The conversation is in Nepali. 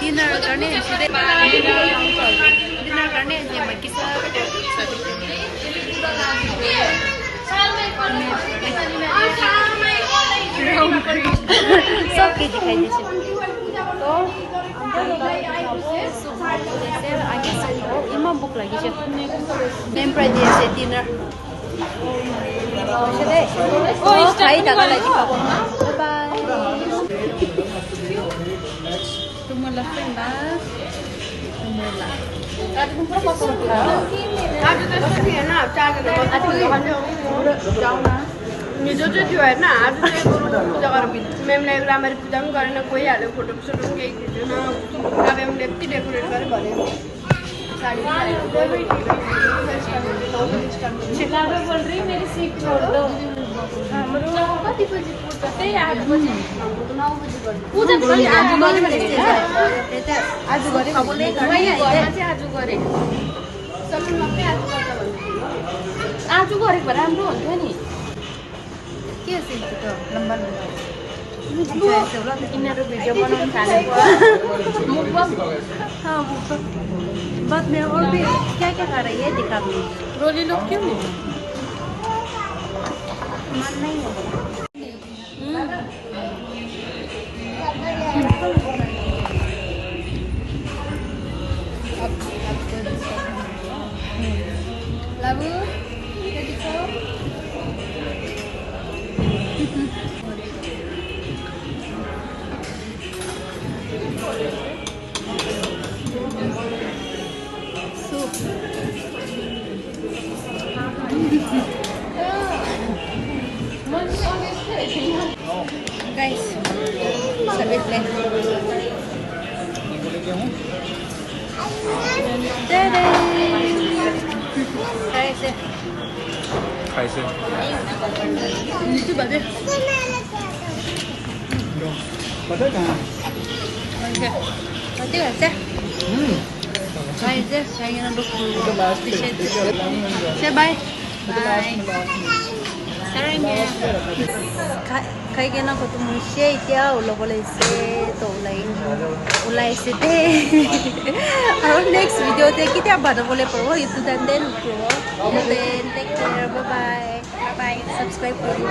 dinner गर्ने सिधै डिनर गर्ने चाहिँ बाँकी छ सब के दिखाइदिन्छु तो आगे इमा भोक लागिसक्यो मेन प्राइज चाहिँ dinner Tumulak pa ba? Tumulak. Ate kung puro pasok ka. Ate kasi siya na, chaga na. Ate ko kanya जाऊ ना. जो जो जो है ना आज से पूजा कर भी मैम ने ग्रामर पूजा में करना कोई आले फोटो शूट के ना अब हम लेफ्टी डेकोरेट कर बने साड़ी चिल्ला में बोल रही मेरी सीट छोड़ दो कति बजे पूजा 8 बजे 9 बजे पूजा पनि आज गरे भने आज गरे सबले गरे आज गरे सबले मात्रै आज गर्दा भन्नु आज गरेको भए राम्रो हुन्थ्यो नि के सिन त लम्बा इन्नर भिडियो बनाउन थालेको हां बाद में और भी क्या क्या कर रही है दिखा रोली लोग क्यों नहीं मन नहीं है Labu, jadi kau. Soup. Guys, service plate. Tada! Kaise. Kaise. Itu bagus. Bagus kan? Bagus. Bagus kan? Kaise, saya nak dulu. Say bye. Bye. Sarangnya. Kayak gini aku tuh musik dia ulah boleh se, tuh ulai se deh. Our next video deh kita baru boleh perlu itu dan then take care, bye bye, subscribe for you.